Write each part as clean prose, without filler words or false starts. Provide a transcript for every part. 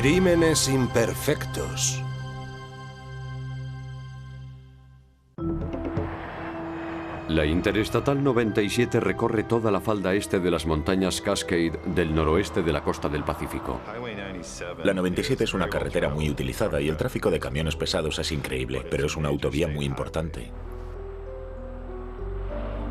Crímenes imperfectos. La Interestatal 97 recorre toda la falda este de las montañas Cascade del noroeste de la costa del Pacífico. La 97 es una carretera muy utilizada y el tráfico de camiones pesados es increíble, pero es una autovía muy importante.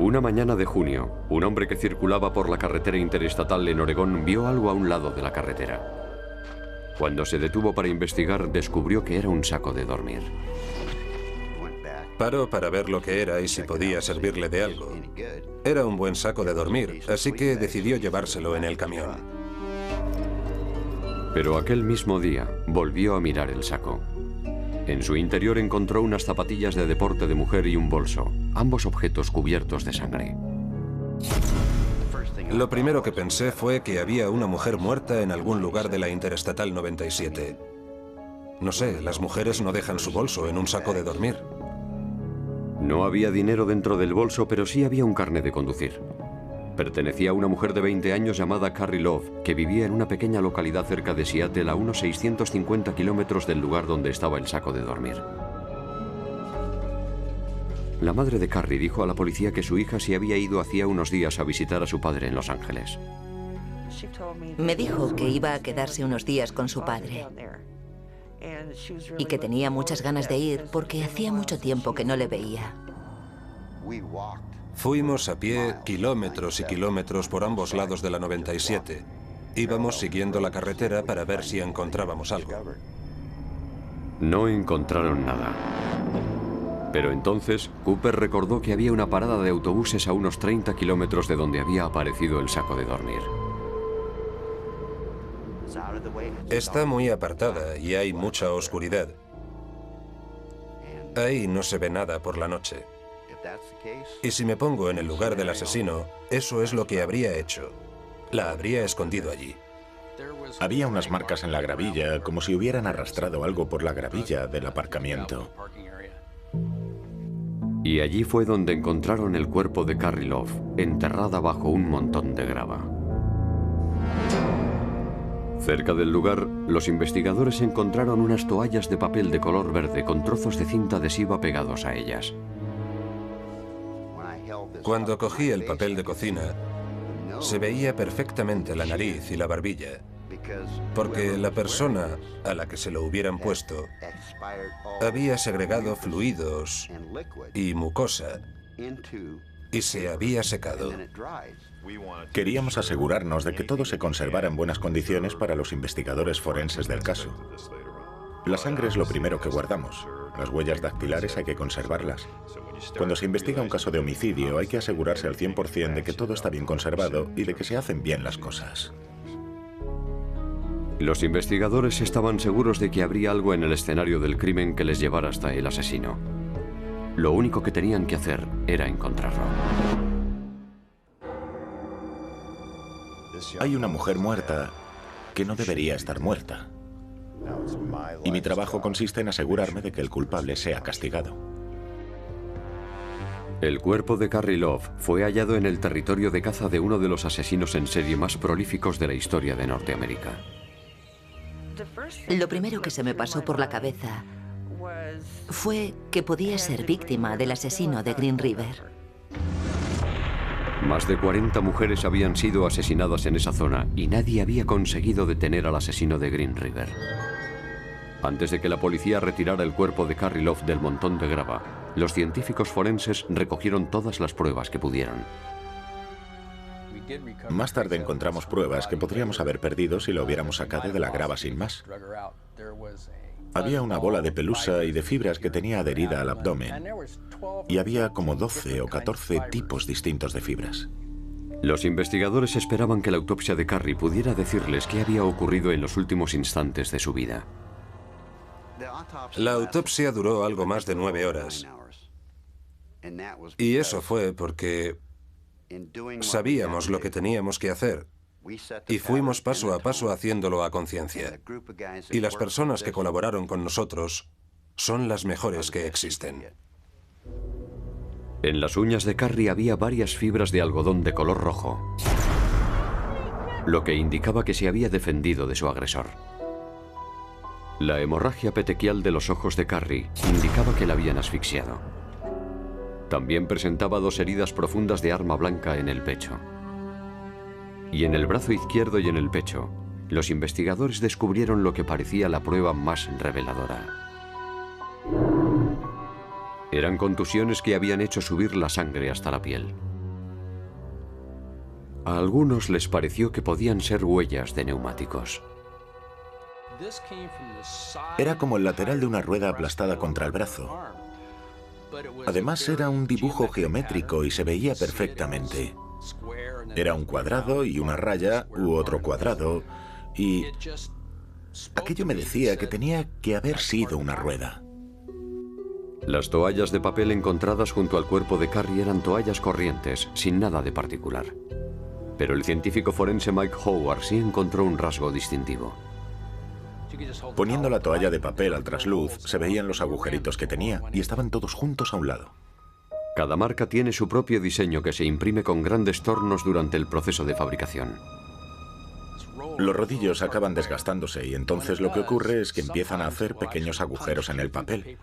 Una mañana de junio, un hombre que circulaba por la carretera interestatal en Oregón vio algo a un lado de la carretera. Cuando se detuvo para investigar, descubrió que era un saco de dormir. Paró para ver lo que era y si podía servirle de algo. Era un buen saco de dormir, así que decidió llevárselo en el camión. Pero aquel mismo día volvió a mirar el saco. En su interior encontró unas zapatillas de deporte de mujer y un bolso, ambos objetos cubiertos de sangre. Lo primero que pensé fue que había una mujer muerta en algún lugar de la Interestatal 97. No sé, las mujeres no dejan su bolso en un saco de dormir. No había dinero dentro del bolso, pero sí había un carnet de conducir. Pertenecía a una mujer de 20 años llamada Carrie Love, que vivía en una pequeña localidad cerca de Seattle, a unos 650 kilómetros del lugar donde estaba el saco de dormir. La madre de Carrie dijo a la policía que su hija se había ido hacía unos días a visitar a su padre en Los Ángeles. Me dijo que iba a quedarse unos días con su padre y que tenía muchas ganas de ir porque hacía mucho tiempo que no le veía. Fuimos a pie kilómetros y kilómetros por ambos lados de la 97. Íbamos siguiendo la carretera para ver si encontrábamos algo. No encontraron nada. Pero entonces, Cooper recordó que había una parada de autobuses a unos 30 kilómetros de donde había aparecido el saco de dormir. Está muy apartada y hay mucha oscuridad. Ahí no se ve nada por la noche. Y si me pongo en el lugar del asesino, eso es lo que habría hecho. La habría escondido allí. Había unas marcas en la gravilla, como si hubieran arrastrado algo por la gravilla del aparcamiento. Y allí fue donde encontraron el cuerpo de Carrie Love, enterrada bajo un montón de grava. Cerca del lugar, los investigadores encontraron unas toallas de papel de color verde con trozos de cinta adhesiva pegados a ellas. Cuando cogí el papel de cocina, se veía perfectamente la nariz y la barbilla, porque la persona a la que se lo hubieran puesto había segregado fluidos y mucosa y se había secado. Queríamos asegurarnos de que todo se conservara en buenas condiciones para los investigadores forenses del caso. La sangre es lo primero que guardamos. Las huellas dactilares hay que conservarlas. Cuando se investiga un caso de homicidio, hay que asegurarse al 100% de que todo está bien conservado y de que se hacen bien las cosas. Los investigadores estaban seguros de que habría algo en el escenario del crimen que les llevara hasta el asesino. Lo único que tenían que hacer era encontrarlo. Hay una mujer muerta que no debería estar muerta. Y mi trabajo consiste en asegurarme de que el culpable sea castigado. El cuerpo de Carrie Love fue hallado en el territorio de caza de uno de los asesinos en serie más prolíficos de la historia de Norteamérica. Lo primero que se me pasó por la cabeza fue que podía ser víctima del asesino de Green River. Más de 40 mujeres habían sido asesinadas en esa zona y nadie había conseguido detener al asesino de Green River. Antes de que la policía retirara el cuerpo de Carrie Love del montón de grava, los científicos forenses recogieron todas las pruebas que pudieron. Más tarde encontramos pruebas que podríamos haber perdido si lo hubiéramos sacado de la grava sin más. Había una bola de pelusa y de fibras que tenía adherida al abdomen. Y había como 12 o 14 tipos distintos de fibras. Los investigadores esperaban que la autopsia de Carrie pudiera decirles qué había ocurrido en los últimos instantes de su vida. La autopsia duró algo más de 9 horas. Y eso fue porque sabíamos lo que teníamos que hacer. Y fuimos paso a paso haciéndolo a conciencia. Y las personas que colaboraron con nosotros son las mejores que existen. En las uñas de Carrie había varias fibras de algodón de color rojo, lo que indicaba que se había defendido de su agresor. La hemorragia petequial de los ojos de Carrie indicaba que la habían asfixiado. También presentaba 2 heridas profundas de arma blanca en el pecho. Y en el brazo izquierdo y en el pecho, los investigadores descubrieron lo que parecía la prueba más reveladora. Eran contusiones que habían hecho subir la sangre hasta la piel. A algunos les pareció que podían ser huellas de neumáticos. Era como el lateral de una rueda aplastada contra el brazo. Además, era un dibujo geométrico y se veía perfectamente. Era un cuadrado y una raya u otro cuadrado, y aquello me decía que tenía que haber sido una rueda. Las toallas de papel encontradas junto al cuerpo de Carrie eran toallas corrientes, sin nada de particular. Pero el científico forense Mike Howard sí encontró un rasgo distintivo. Poniendo la toalla de papel al trasluz, se veían los agujeritos que tenía y estaban todos juntos a un lado. Cada marca tiene su propio diseño que se imprime con grandes tornos durante el proceso de fabricación. Los rodillos acaban desgastándose y entonces lo que ocurre es que empiezan a hacer pequeños agujeros en el papel.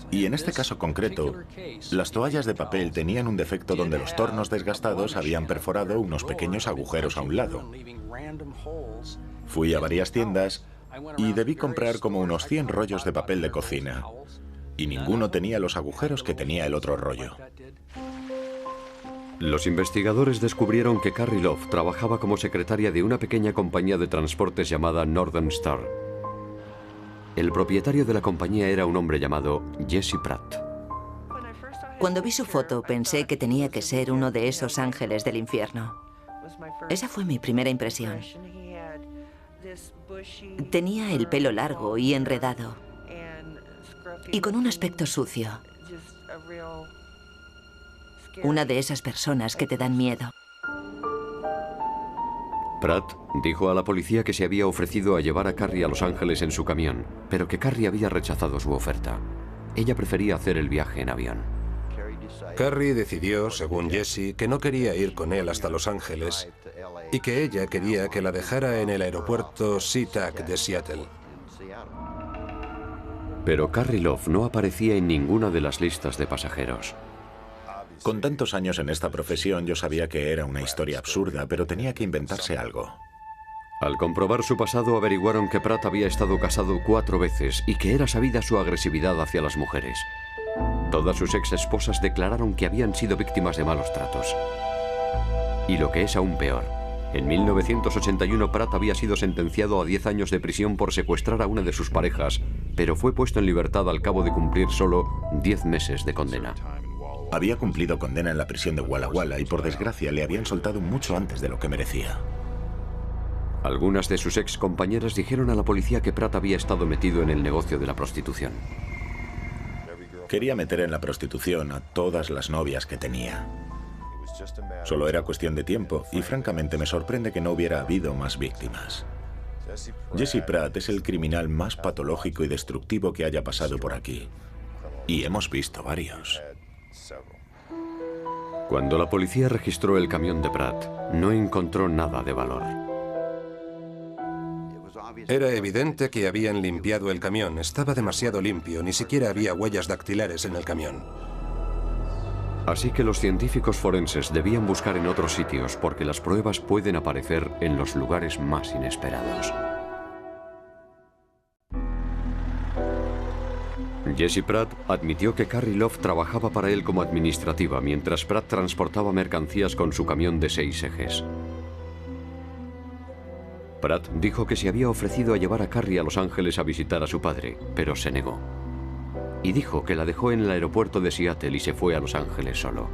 Y en este caso concreto, las toallas de papel tenían un defecto donde los tornos desgastados habían perforado unos pequeños agujeros a un lado. Fui a varias tiendas y debí comprar como unos 100 rollos de papel de cocina, y ninguno tenía los agujeros que tenía el otro rollo. Los investigadores descubrieron que Carrie Love trabajaba como secretaria de una pequeña compañía de transportes llamada Northern Star. El propietario de la compañía era un hombre llamado Jesse Pratt. Cuando vi su foto, pensé que tenía que ser uno de esos ángeles del infierno. Esa fue mi primera impresión. Tenía el pelo largo y enredado, y con un aspecto sucio. Una de esas personas que te dan miedo. Pratt dijo a la policía que se había ofrecido a llevar a Carrie a Los Ángeles en su camión, pero que Carrie había rechazado su oferta. Ella prefería hacer el viaje en avión. Carrie decidió, según Jesse, que no quería ir con él hasta Los Ángeles y que ella quería que la dejara en el aeropuerto SeaTac de Seattle. Pero Carrie Love no aparecía en ninguna de las listas de pasajeros. Con tantos años en esta profesión, yo sabía que era una historia absurda, pero tenía que inventarse algo. Al comprobar su pasado, averiguaron que Pratt había estado casado 4 veces y que era sabida su agresividad hacia las mujeres. Todas sus ex esposas declararon que habían sido víctimas de malos tratos. Y lo que es aún peor, en 1981 Pratt había sido sentenciado a 10 años de prisión por secuestrar a una de sus parejas, pero fue puesto en libertad al cabo de cumplir solo 10 meses de condena. Había cumplido condena en la prisión de Walla Walla y por desgracia le habían soltado mucho antes de lo que merecía. Algunas de sus ex compañeras dijeron a la policía que Pratt había estado metido en el negocio de la prostitución. Quería meter en la prostitución a todas las novias que tenía. Solo era cuestión de tiempo y francamente me sorprende que no hubiera habido más víctimas. Jesse Pratt es el criminal más patológico y destructivo que haya pasado por aquí. Y hemos visto varios. Cuando la policía registró el camión de Pratt, no encontró nada de valor. Era evidente que habían limpiado el camión. Estaba demasiado limpio, ni siquiera había huellas dactilares en el camión. Así que los científicos forenses debían buscar en otros sitios porque las pruebas pueden aparecer en los lugares más inesperados. Jesse Pratt admitió que Carrie Love trabajaba para él como administrativa mientras Pratt transportaba mercancías con su camión de 6 ejes. Pratt dijo que se había ofrecido a llevar a Carrie a Los Ángeles a visitar a su padre, pero se negó. Y dijo que la dejó en el aeropuerto de Seattle y se fue a Los Ángeles solo.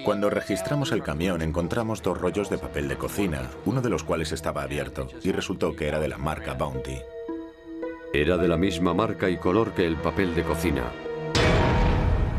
Cuando registramos el camión, encontramos 2 rollos de papel de cocina, uno de los cuales estaba abierto, y resultó que era de la marca Bounty. Era de la misma marca y color que el papel de cocina,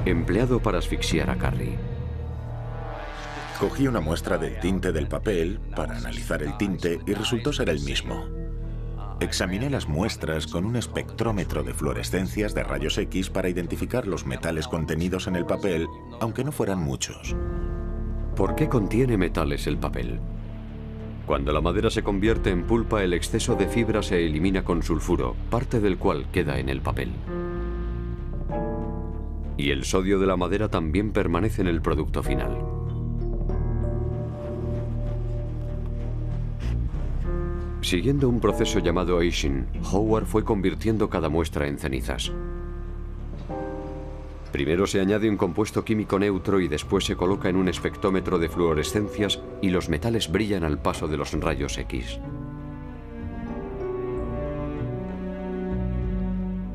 empleado para asfixiar a Carrie. Cogí una muestra del tinte del papel para analizar el tinte y resultó ser el mismo. Examiné las muestras con un espectrómetro de fluorescencias de rayos X para identificar los metales contenidos en el papel, aunque no fueran muchos. ¿Por qué contiene metales el papel? Cuando la madera se convierte en pulpa, el exceso de fibra se elimina con sulfuro, parte del cual queda en el papel. Y el sodio de la madera también permanece en el producto final. Siguiendo un proceso llamado aging, Howard fue convirtiendo cada muestra en cenizas. Primero se añade un compuesto químico neutro y después se coloca en un espectrómetro de fluorescencias y los metales brillan al paso de los rayos X.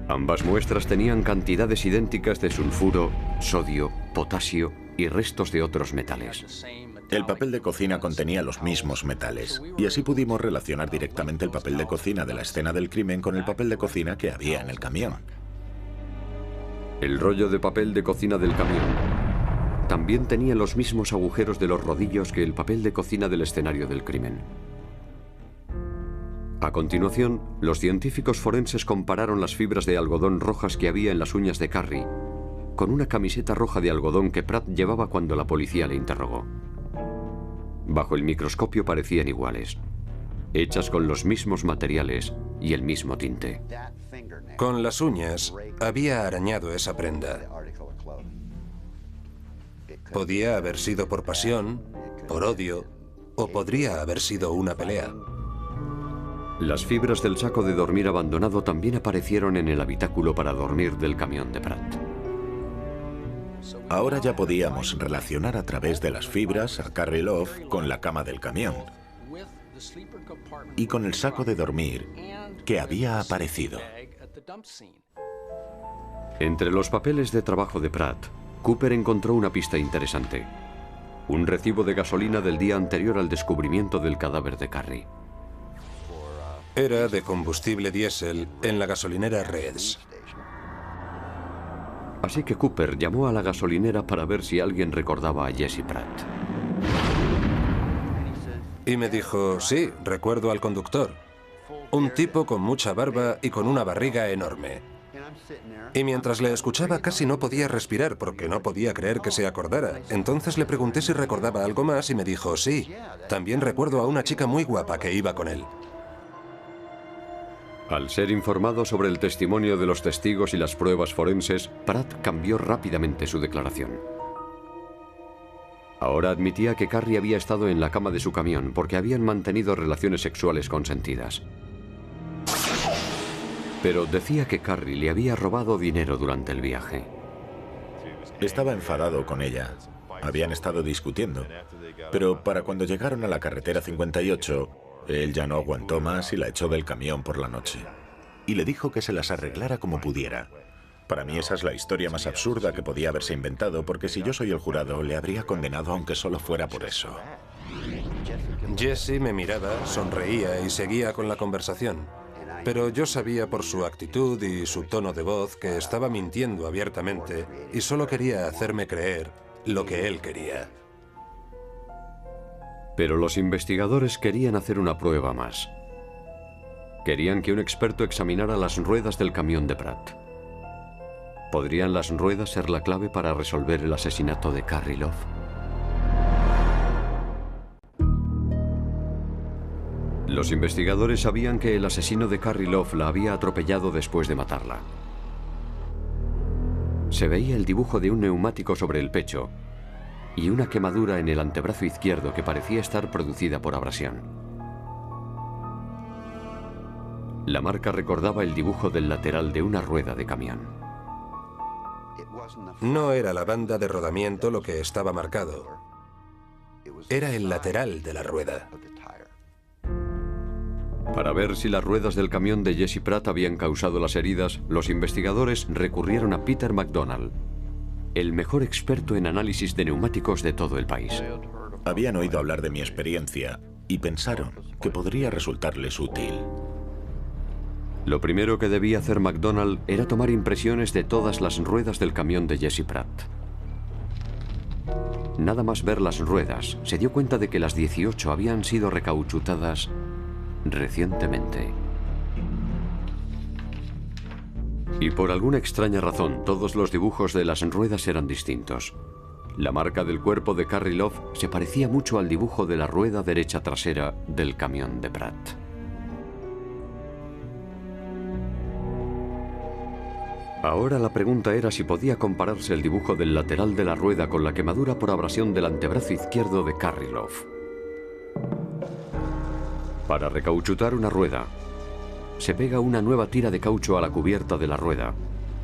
Ambas muestras tenían cantidades idénticas de sulfuro, sodio, potasio y restos de otros metales. El papel de cocina contenía los mismos metales, y así pudimos relacionar directamente el papel de cocina de la escena del crimen con el papel de cocina que había en el camión. El rollo de papel de cocina del camión también tenía los mismos agujeros de los rodillos que el papel de cocina del escenario del crimen. A continuación, los científicos forenses compararon las fibras de algodón rojas que había en las uñas de Carrie con una camiseta roja de algodón que Pratt llevaba cuando la policía le interrogó. Bajo el microscopio parecían iguales, hechas con los mismos materiales y el mismo tinte. Con las uñas había arañado esa prenda. Podía haber sido por pasión, por odio, o podría haber sido una pelea. Las fibras del saco de dormir abandonado también aparecieron en el habitáculo para dormir del camión de Pratt. Ahora ya podíamos relacionar a través de las fibras a Carrie Love con la cama del camión y con el saco de dormir que había aparecido. Entre los papeles de trabajo de Pratt, Cooper encontró una pista interesante: un recibo de gasolina del día anterior al descubrimiento del cadáver de Carrie. Era de combustible diésel en la gasolinera Reds. Así que Cooper llamó a la gasolinera para ver si alguien recordaba a Jesse Pratt. Y me dijo, sí, recuerdo al conductor. Un tipo con mucha barba y con una barriga enorme. Y mientras le escuchaba casi no podía respirar porque no podía creer que se acordara. Entonces le pregunté si recordaba algo más y me dijo, sí, también recuerdo a una chica muy guapa que iba con él. Al ser informado sobre el testimonio de los testigos y las pruebas forenses, Pratt cambió rápidamente su declaración. Ahora admitía que Carrie había estado en la cama de su camión porque habían mantenido relaciones sexuales consentidas. Pero decía que Carrie le había robado dinero durante el viaje. Estaba enfadado con ella. Habían estado discutiendo. Pero para cuando llegaron a la carretera 58, él ya no aguantó más y la echó del camión por la noche. Y le dijo que se las arreglara como pudiera. Para mí esa es la historia más absurda que podía haberse inventado, porque si yo soy el jurado, le habría condenado aunque solo fuera por eso. Jesse me miraba, sonreía y seguía con la conversación. Pero yo sabía por su actitud y su tono de voz que estaba mintiendo abiertamente y solo quería hacerme creer lo que él quería. Pero los investigadores querían hacer una prueba más. Querían que un experto examinara las ruedas del camión de Pratt. ¿Podrían las ruedas ser la clave para resolver el asesinato de Carrie Love? Los investigadores sabían que el asesino de Carrie Love la había atropellado después de matarla. Se veía el dibujo de un neumático sobre el pecho y una quemadura en el antebrazo izquierdo que parecía estar producida por abrasión. La marca recordaba el dibujo del lateral de una rueda de camión. No era la banda de rodamiento lo que estaba marcado. Era el lateral de la rueda. Para ver si las ruedas del camión de Jesse Pratt habían causado las heridas, los investigadores recurrieron a Peter McDonald, el mejor experto en análisis de neumáticos de todo el país. Habían oído hablar de mi experiencia y pensaron que podría resultarles útil. Lo primero que debía hacer McDonald era tomar impresiones de todas las ruedas del camión de Jesse Pratt. Nada más ver las ruedas, se dio cuenta de que las 18 habían sido recauchutadas recientemente. Y por alguna extraña razón, todos los dibujos de las ruedas eran distintos. La marca del cuerpo de Carrie Love se parecía mucho al dibujo de la rueda derecha trasera del camión de Pratt. Ahora la pregunta era si podía compararse el dibujo del lateral de la rueda con la quemadura por abrasión del antebrazo izquierdo de Carrie Love. Para recauchutar una rueda, se pega una nueva tira de caucho a la cubierta de la rueda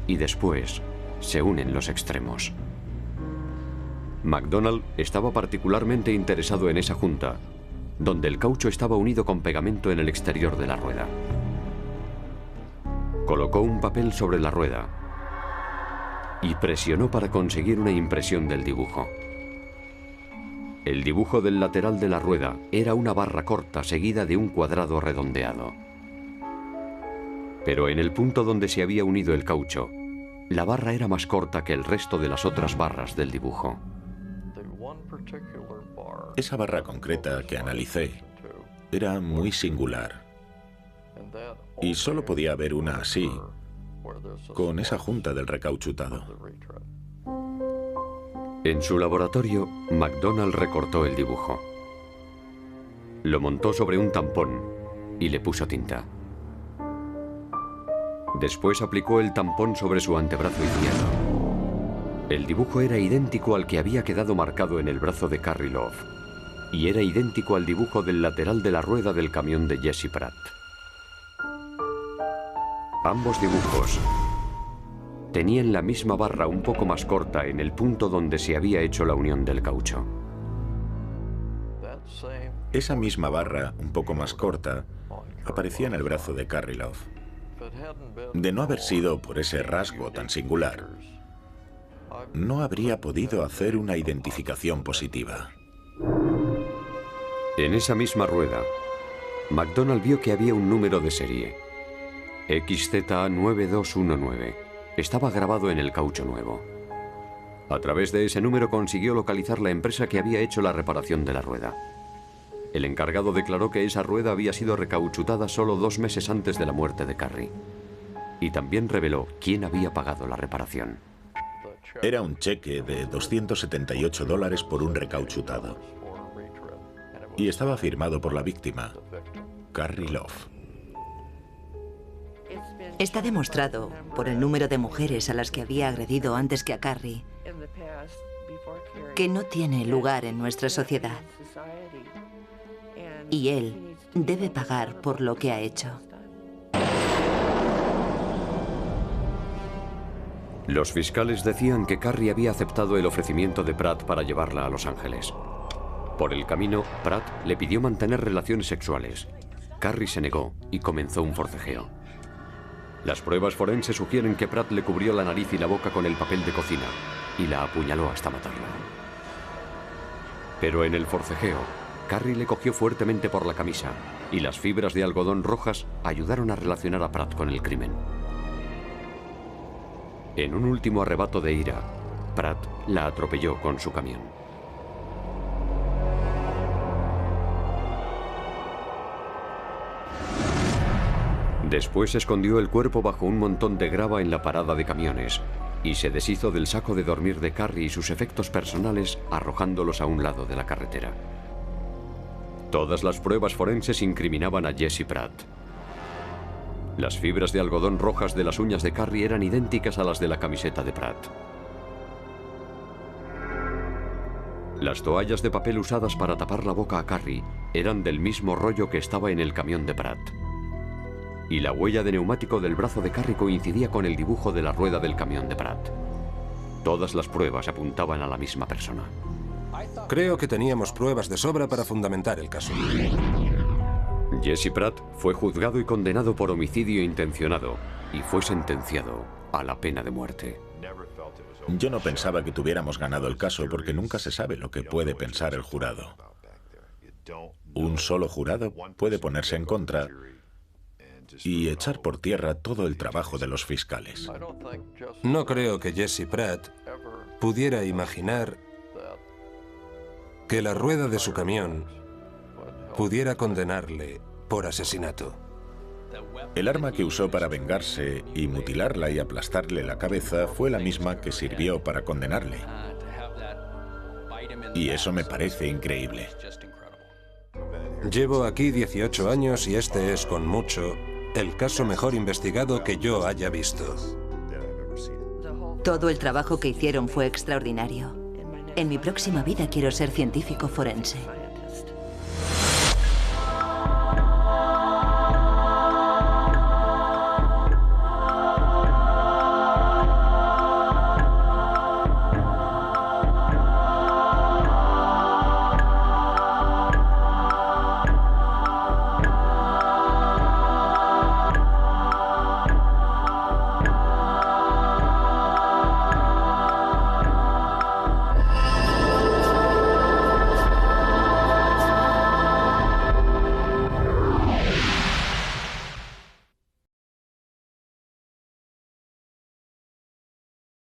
y después se unen los extremos. McDonald estaba particularmente interesado en esa junta, donde el caucho estaba unido con pegamento en el exterior de la rueda. Colocó un papel sobre la rueda y presionó para conseguir una impresión del dibujo. El dibujo del lateral de la rueda era una barra corta seguida de un cuadrado redondeado. Pero en el punto donde se había unido el caucho, la barra era más corta que el resto de las otras barras del dibujo. Esa barra concreta que analicé era muy singular. Y solo podía haber una así, con esa junta del recauchutado. En su laboratorio, McDonald recortó el dibujo. Lo montó sobre un tampón y le puso tinta. Después aplicó el tampón sobre su antebrazo izquierdo. El dibujo era idéntico al que había quedado marcado en el brazo de Carrie Love y era idéntico al dibujo del lateral de la rueda del camión de Jesse Pratt. Ambos dibujos tenían la misma barra un poco más corta en el punto donde se había hecho la unión del caucho. Esa misma barra, un poco más corta, aparecía en el brazo de Carrie Love. De no haber sido por ese rasgo tan singular, no habría podido hacer una identificación positiva. En esa misma rueda, McDonald vio que había un número de serie, XZ9219. Estaba grabado en el caucho nuevo. A través de ese número consiguió localizar la empresa que había hecho la reparación de la rueda. El encargado declaró que esa rueda había sido recauchutada solo 2 meses antes de la muerte de Carrie. Y también reveló quién había pagado la reparación. Era un cheque de $278 por un recauchutado. Y estaba firmado por la víctima, Carrie Love. Está demostrado por el número de mujeres a las que había agredido antes que a Carrie que no tiene lugar en nuestra sociedad. Y él debe pagar por lo que ha hecho. Los fiscales decían que Carrie había aceptado el ofrecimiento de Pratt para llevarla a Los Ángeles. Por el camino, Pratt le pidió mantener relaciones sexuales. Carrie se negó y comenzó un forcejeo. Las pruebas forenses sugieren que Pratt le cubrió la nariz y la boca con el papel de cocina y la apuñaló hasta matarla. Pero en el forcejeo, Carrie le cogió fuertemente por la camisa y las fibras de algodón rojas ayudaron a relacionar a Pratt con el crimen. En un último arrebato de ira, Pratt la atropelló con su camión. Después escondió el cuerpo bajo un montón de grava en la parada de camiones y se deshizo del saco de dormir de Carrie y sus efectos personales arrojándolos a un lado de la carretera. Todas las pruebas forenses incriminaban a Jesse Pratt. Las fibras de algodón rojas de las uñas de Carrie eran idénticas a las de la camiseta de Pratt. Las toallas de papel usadas para tapar la boca a Carrie eran del mismo rollo que estaba en el camión de Pratt. Y la huella de neumático del brazo de Carrie coincidía con el dibujo de la rueda del camión de Pratt. Todas las pruebas apuntaban a la misma persona. Creo que teníamos pruebas de sobra para fundamentar el caso. Jesse Pratt fue juzgado y condenado por homicidio intencionado y fue sentenciado a la pena de muerte. Yo no pensaba que tuviéramos ganado el caso porque nunca se sabe lo que puede pensar el jurado. Un solo jurado puede ponerse en contra y echar por tierra todo el trabajo de los fiscales. No creo que Jesse Pratt pudiera imaginar que la rueda de su camión pudiera condenarle por asesinato. El arma que usó para vengarse y mutilarla y aplastarle la cabeza fue la misma que sirvió para condenarle. Y eso me parece increíble. Llevo aquí 18 años y este es, con mucho, el caso mejor investigado que yo haya visto. Todo el trabajo que hicieron fue extraordinario. En mi próxima vida quiero ser científico forense.